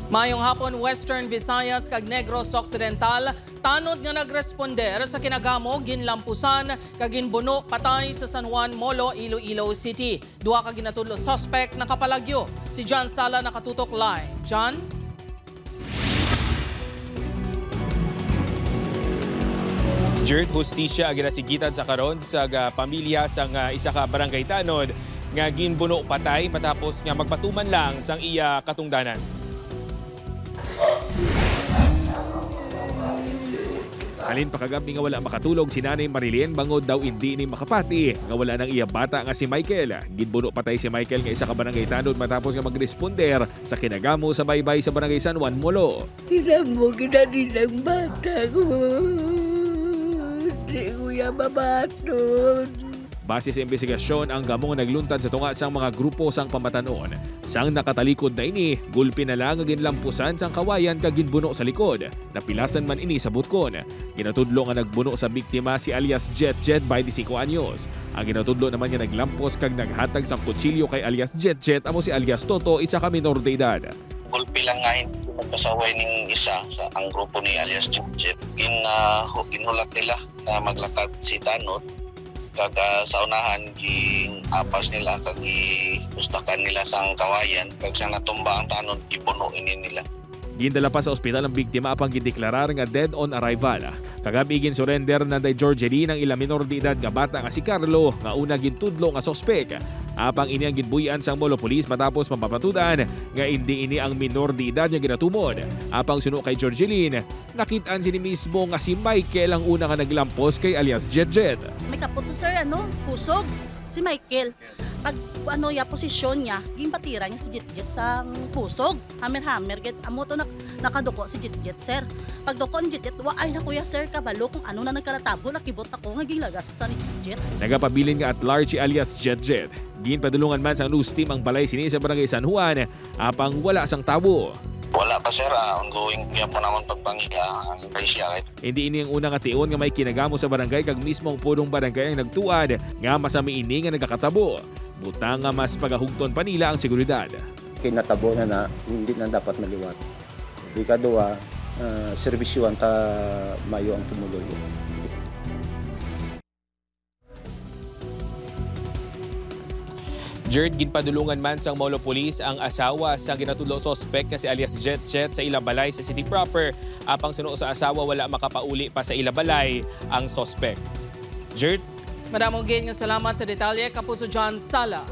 Mayong hapon, Western Visayas kag Negros Occidental, tanod nga nagresponder sa kinagamo ginlampusan kag ginbuno patay sa San Juan Molo, Iloilo City. Duha ka ginatudlo suspect nakapalagyo. Si John Sala nakatutok live. John? Jert, hustisya ang ginasigitan sa karon sa pamilya sang isa ka barangay tanod nga ginbuno patay matapos nga magpatuman lang sang iya katungdanan. Halin pa kagabi nga wala makatulog si Nanay Marilyn bangod daw hindi ni makapati nga wala nang iya bata nga si Michael. Ginbuno patay si Michael nga isa ka barangay tanod matapos nga magresponder sa kinagamo sa baybay sa barangay San Juan Molo. Kinamo kinanilang bata ko. Di ko yan mamatod. Base sa investigasyon, ang gamong nagluntad sa tunga sang mga grupo sang pamatanon. Sang nakatalikod na ini, gulpi na lang ang ginlampusan sang kawayan kag ginbuno sa likod. Napilasan man ini sa butkon. Ginatudlo nga nagbuno sa biktima si alias Jet 25 anyos. Ang ginatudlo naman nga naglampos kag naghatag sang kutsilyo kay alias Jet amo si alias Toto, isa ka minor de edad. Gulpi lang nga hindi magpasaway ning isa sa ang grupo ni alias Jet. Ginulat nila na maglatag si Tanod. Kag sa unahan apas nila kag pustakan nila sang kawayan kag sa natumba ang tanod gipuno ini nila. Gindala pa sa ospital ang biktima apang gideklarar nga dead on arrival. Kagabi gin-surrender na day Georgie ng ilang minor de edad nga bata nga si Carlo nga una gintudlo nga sospek. Apang ini ang ginbuyan sang Molo Police matapos mapapatudan nga hindi ini ang minor de edad nga ginatumod. Apang suno kay Georgeline, nakitaan sini mismo nga si Michael ang una nga naglampos kay alias Jet. May kapot sa sir, pusog. Si Michael, pag ya posisyon niya, gimpatira niya si Jet sa pusog. Hammer, amo to nakaduko si Jet, sir. Pag duko ni Jet, ay na kuya sir, kabalo kung ano na nagkalatabo, nakibot ako nga gilagas sa ni Jet. Nagapabilin nga at large alias Jet. Ginpadulungan man sa news team ang balay sini sa barangay San Juan, apang wala sang tabo. Wala pa sir, ongoing niya po naman pagpangiga ang presya. Hindi ini ang unang ation nga may kinagamo sa barangay kag mismo ang purong barangay ang nagtuad nga masami ini nga nagakatabo. Butang nga mas pagahugton pa nila ang seguridad. Kinatabo na hindi na dapat maliwat. Ikaduha, serbisyuan ta mayo ang tumuloy. Jerd, ginpadulungan man sang Molo Police ang asawa sa ginatudlo suspect kasi alias Jet sa Ilabalay sa city proper. Apang suno sa asawa wala makapauli pa sa Ilabalay ang suspect. Jerd? Madamong nga salamat sa detalye, Kapuso John Sala.